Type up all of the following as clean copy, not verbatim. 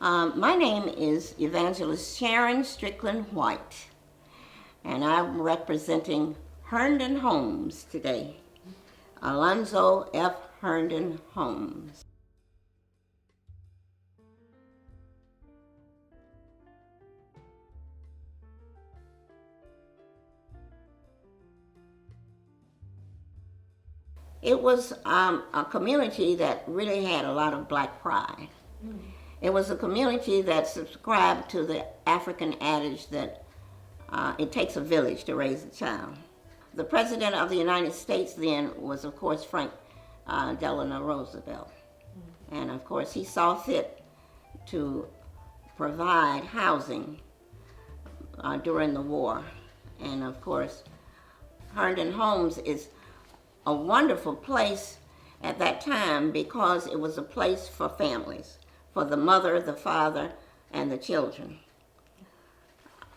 My name is Evangelist Sharon Strickland White, and I'm representing Herndon Homes today. Alonzo F. Herndon Homes. It was a community that really had a lot of black pride. It was a community that subscribed to the African adage that it takes a village to raise a child. The President of the United States then was, of course, Frank Delano Roosevelt. And, of course, he saw fit to provide housing during the war. And, of course, Herndon Homes is a wonderful place at that time because it was a place for families, for the mother, the father, and the children.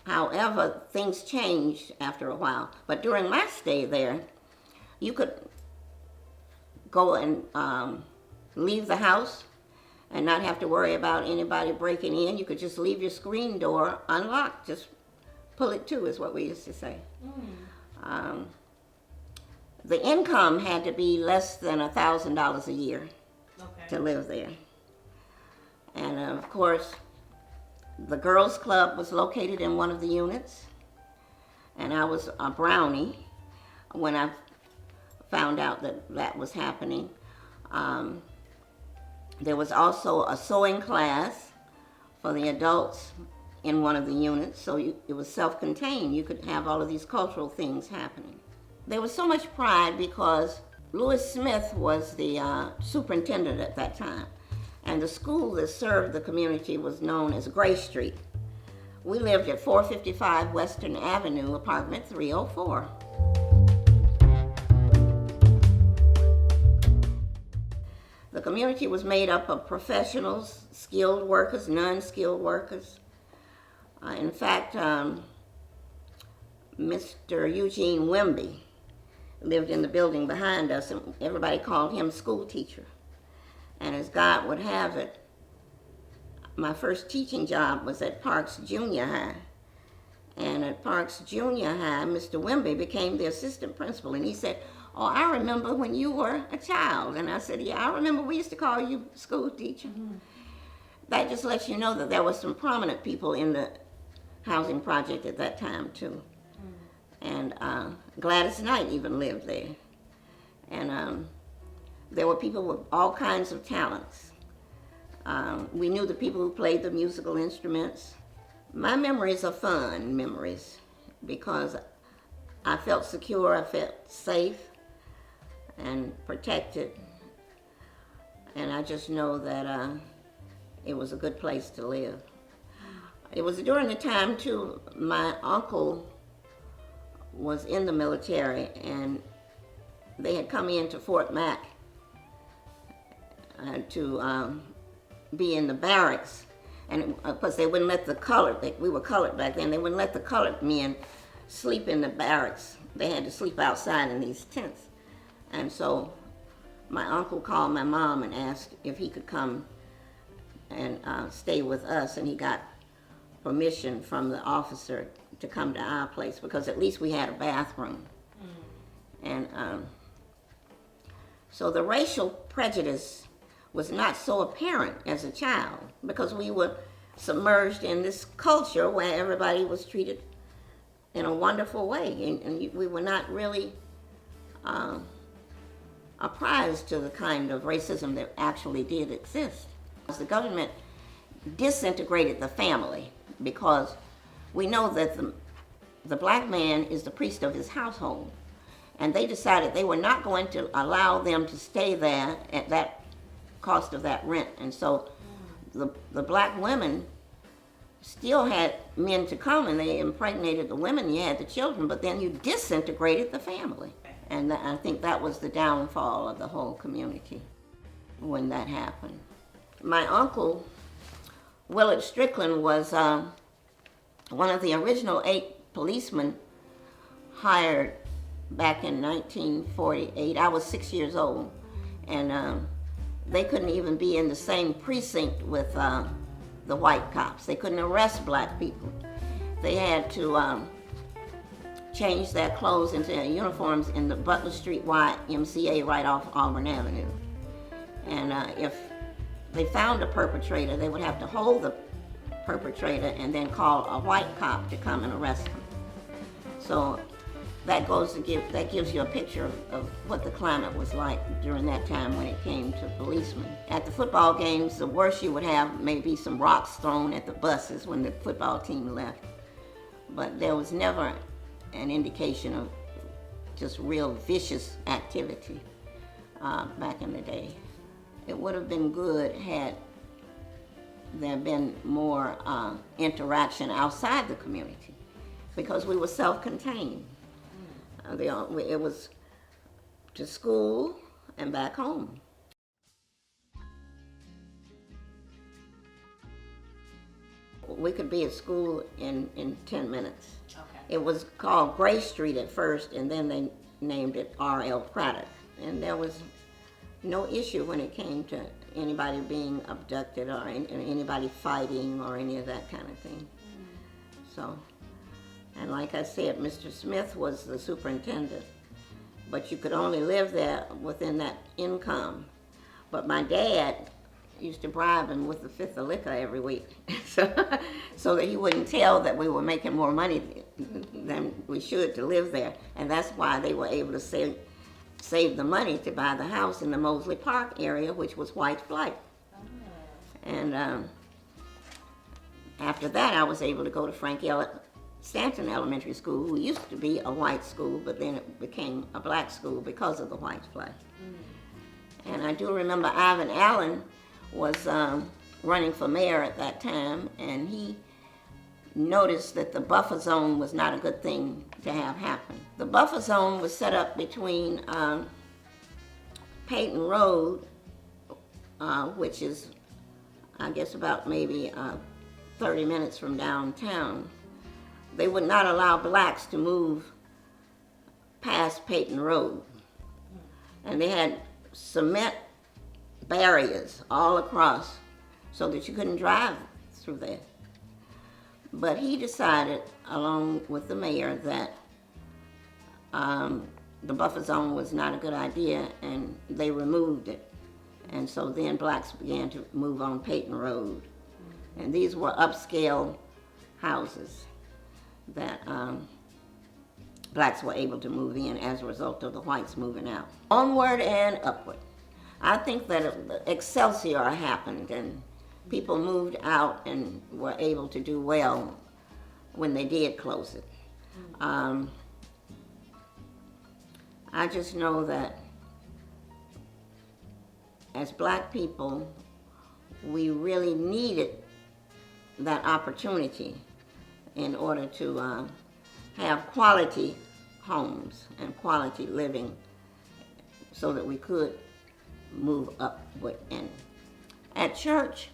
However, things changed after a while. But during my stay there, you could go and leave the house and not have to worry about anybody breaking in. You could just leave your screen door unlocked. Just pull it to, is what we used to say. The income had to be less than $1,000 a year to live there. And of course, the girls' club was located in one of the units. And I was a brownie when I found out that that was happening. There was also a sewing class for the adults in one of the units, so it was self-contained. You could have all of these cultural things happening. There was so much pride because Louis Smith was the superintendent at that time, and the school that served the community was known as Gray Street. We lived at 455 Western Avenue, apartment 304. The community was made up of professionals, skilled workers, non-skilled workers. In fact, Mr. Eugene Wimby lived in the building behind us, and everybody called him school teacher. And as God would have it, my first teaching job was at Parks Junior High. And at Parks Junior High, Mr. Wimby became the assistant principal, and he said, "Oh, I remember when you were a child." And I said, "Yeah, I remember we used to call you school teacher." That just lets you know that there were some prominent people in the housing project at that time, too. And Gladys Knight even lived there. And there were people with all kinds of talents. We knew the people who played the musical instruments. My memories are fun memories because I felt secure, I felt safe and protected. And I just know that it was a good place to live. It was during the time, too, my uncle was in the military, and they had come into Fort Mac to be in the barracks. And of course, they wouldn't let the colored, we were colored back then, they wouldn't let the colored men sleep in the barracks. They had to sleep outside in these tents. And so my uncle called my mom and asked if he could come and stay with us, and he got permission from the officer to come to our place because at least we had a bathroom. And so the racial prejudice was not so apparent as a child because we were submerged in this culture where everybody was treated in a wonderful way, and we were not really apprised to the kind of racism that actually did exist. The government disintegrated the family because we know that the black man is the priest of his household, and they decided they were not going to allow them to stay there at that cost of that rent. And so the black women still had men to come, and they impregnated the women, you had the children, but then you disintegrated the family. And I think that was the downfall of the whole community when that happened. My uncle, Willard Strickland, was one of the original 8 policemen hired back in 1948. I was 6 years old, and they couldn't even be in the same precinct with the white cops. They couldn't arrest black people. They had to change their clothes into their uniforms in the Butler Street YMCA right off Auburn Avenue. And if they found a perpetrator, they would have to hold the perpetrator and then call a white cop to come and arrest him. So that gives you a picture of what the climate was like during that time when it came to policemen. At the football games, the worst you would have may be some rocks thrown at the buses when the football team left. But there was never an indication of just real vicious activity back in the day. It would have been good had there been more interaction outside the community, because we were self-contained. It was to school and back home. We could be at school in 10 minutes. Okay. It was called Gray Street at first, and then they named it R.L. Craddock. And there was no issue when it came to anybody being abducted or anybody fighting or any of that kind of thing. So, and like I said, Mr. Smith was the superintendent, but you could only live there within that income. But my dad used to bribe him with a fifth of liquor every week, so that he wouldn't tell that we were making more money than we should to live there. And that's why they were able to save the money to buy the house in the Mosley Park area, which was white flight. And after that, I was able to go to Frank Stanton Elementary School, who used to be a white school, but then it became a black school because of the white flight. And I do remember Ivan Allen was running for mayor at that time, and he noticed that the buffer zone was not a good thing to have happen. The buffer zone was set up between Peyton Road, which is, I guess, about maybe 30 minutes from downtown. They would not allow blacks to move past Peyton Road. And they had cement barriers all across so that you couldn't drive through there. But he decided, along with the mayor, that the buffer zone was not a good idea, and they removed it. And so then blacks began to move on Peyton Road. And these were upscale houses that blacks were able to move in as a result of the whites moving out. Onward and upward. I think that Excelsior happened, and people moved out and were able to do well when they did close it. I just know that as black people, we really needed that opportunity in order to have quality homes and quality living so that we could move upward. And at church,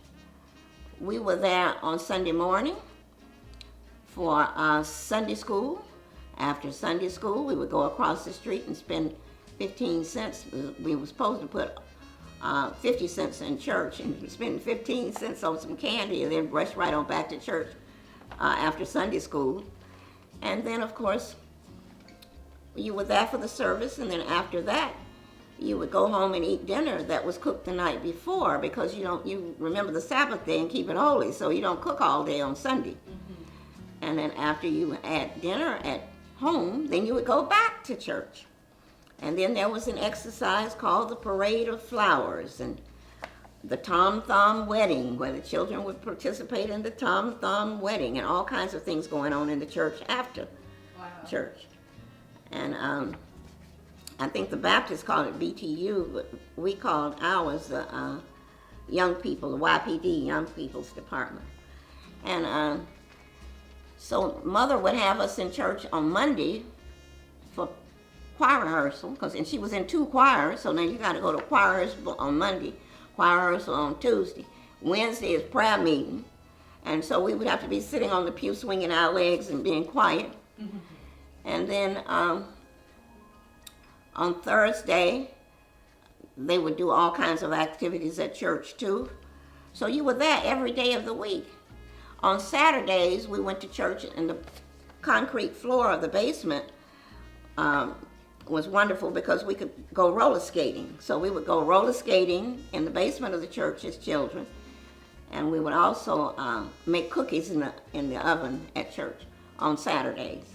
we were there on Sunday morning for Sunday school. After Sunday school, we would go across the street and spend 15 cents. We were supposed to put 50 cents in church and spend 15 cents on some candy and then rush right on back to church after Sunday school. And then, of course, you were there for the service, and then after that, you would go home and eat dinner that was cooked the night before, because you remember the Sabbath day and keep it holy, so you don't cook all day on Sunday. And then after you had dinner at home, then you would go back to church. And then there was an exercise called the Parade of Flowers, and the Tom Thumb Wedding, where the children would participate in the Tom Thumb Wedding, and all kinds of things going on in the church after church. And I think the Baptists called it BTU, but we called ours the young people, the YPD, Young People's Department. And so Mother would have us in church on Monday for choir rehearsal, and she was in 2 choirs, so then you got to go to choir rehearsal on Monday, choir rehearsal on Tuesday. Wednesday is prayer meeting, and so we would have to be sitting on the pew swinging our legs and being quiet. And then on Thursday, they would do all kinds of activities at church too. So you were there every day of the week. On Saturdays, we went to church, and the concrete floor of the basement was wonderful because we could go roller skating. So we would go roller skating in the basement of the church as children, and we would also make cookies in the oven at church on Saturdays.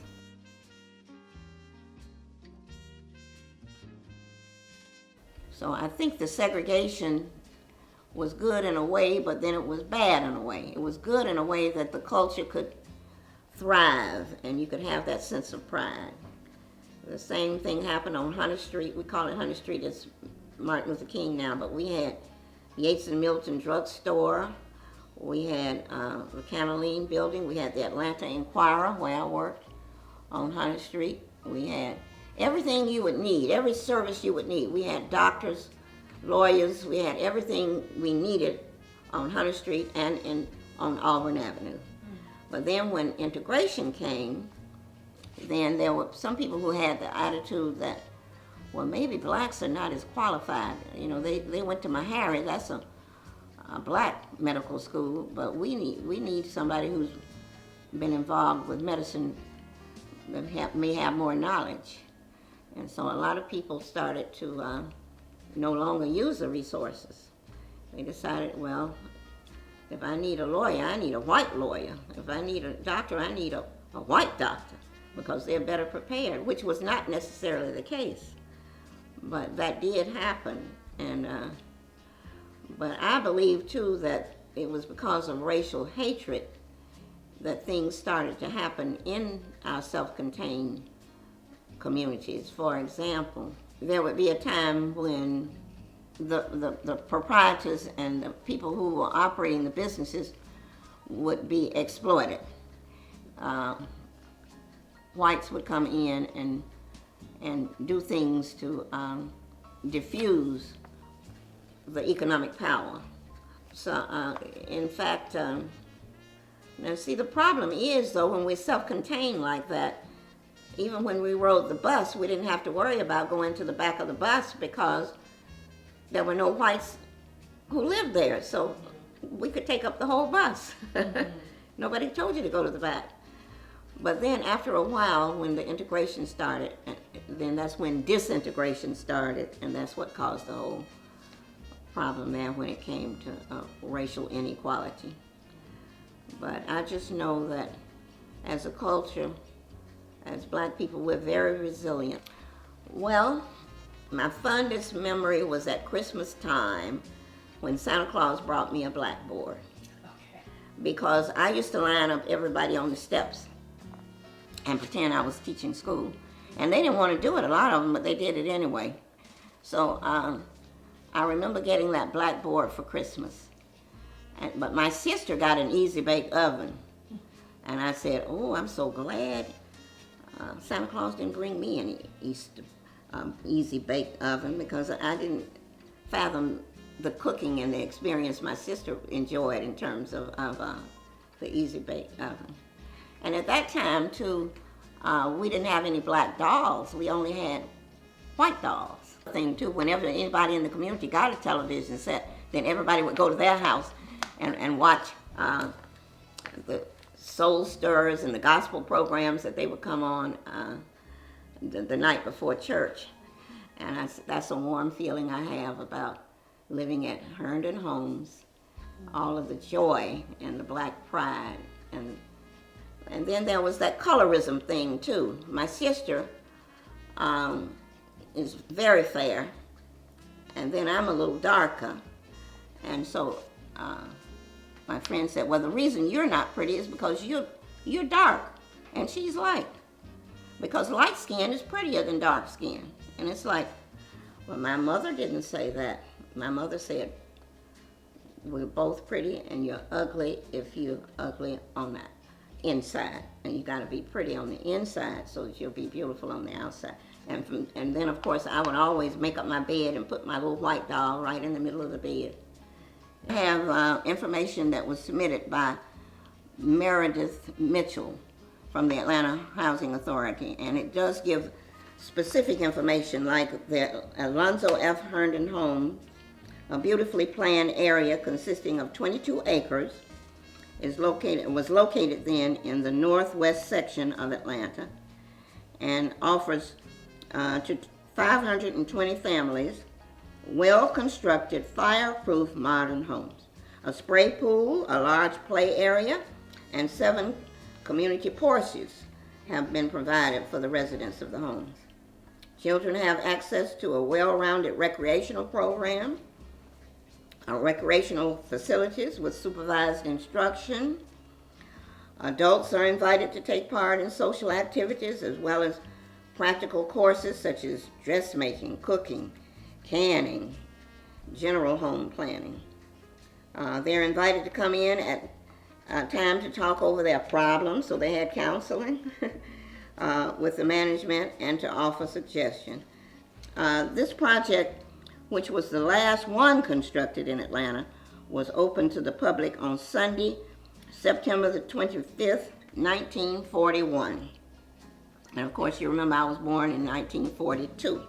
So I think the segregation was good in a way, but then it was bad in a way. It was good in a way that the culture could thrive and you could have that sense of pride. The same thing happened on Hunter Street. We call it Hunter Street, it's Martin Luther King now, but we had Yates and Milton drugstore. We had the Canaline building. We had the Atlanta Inquirer, where I worked on Hunter Street. We had everything you would need, every service you would need. We had doctors, lawyers, we had everything we needed on Hunter Street and on Auburn Avenue. But then when integration came, then there were some people who had the attitude that, well, maybe blacks are not as qualified. You know, they went to Meharry, that's a black medical school, but we need somebody who's been involved with medicine that may have more knowledge. And so a lot of people started to no longer use the resources. They decided, well, if I need a lawyer, I need a white lawyer. If I need a doctor, I need a white doctor, because they're better prepared, which was not necessarily the case. But that did happen. And but I believe, too, that it was because of racial hatred that things started to happen in our self-contained communities. For example, there would be a time when the proprietors and the people who were operating the businesses would be exploited. Whites would come in and do things to diffuse the economic power. So, in fact, now see, the problem is, though, when we're self-contained like that, even when we rode the bus, we didn't have to worry about going to the back of the bus because there were no whites who lived there. So we could take up the whole bus. Nobody told you to go to the back. But then after a while, when the integration started, then that's when disintegration started, and that's what caused the whole problem there when it came to racial inequality. But I just know that as a culture, as black people, we're very resilient. Well, my fondest memory was at Christmas time when Santa Claus brought me a blackboard. Okay. Because I used to line up everybody on the steps and pretend I was teaching school. And they didn't want to do it, a lot of them, but they did it anyway. So I remember getting that blackboard for Christmas. But my sister got an easy bake oven. And I said, oh, I'm so glad Santa Claus didn't bring me any easy bake oven, because I didn't fathom the cooking and the experience my sister enjoyed in terms of the easy bake oven. And at that time, too, we didn't have any black dolls. We only had white dolls. The thing, too, whenever anybody in the community got a television set, then everybody would go to their house and watch the soul stirrers and the gospel programs that they would come on the night before church. And that's a warm feeling I have about living at Herndon Homes, all of the joy and the black pride. And then there was that colorism thing too. My sister is very fair, and then I'm a little darker. And so my friend said, well, the reason you're not pretty is because you're dark and she's light. Because light skin is prettier than dark skin. And it's like, well, my mother didn't say that. My mother said, we're both pretty and you're ugly if you're ugly on that inside. And you gotta be pretty on the inside so that you'll be beautiful on the outside. And then, of course, I would always make up my bed and put my little white doll right in the middle of the bed. I have information that was submitted by Meredith Mitchell from the Atlanta Housing Authority, and it does give specific information like the Alonzo F. Herndon Homes A beautifully planned area consisting of 22 acres was located then in the northwest section of Atlanta and offers to 520 families well-constructed, fireproof modern homes, a spray pool, a large play area, and 7 community porches have been provided for the residents of the homes. Children have access to a well-rounded recreational program, recreational facilities with supervised instruction. Adults are invited to take part in social activities as well as practical courses such as dressmaking, cooking, canning, general home planning. They're invited to come in at time to talk over their problems, so they had counseling with the management and to offer suggestion. This project, which was the last one constructed in Atlanta, was open to the public on Sunday, September the 25th, 1941. And of course, you remember I was born in 1942.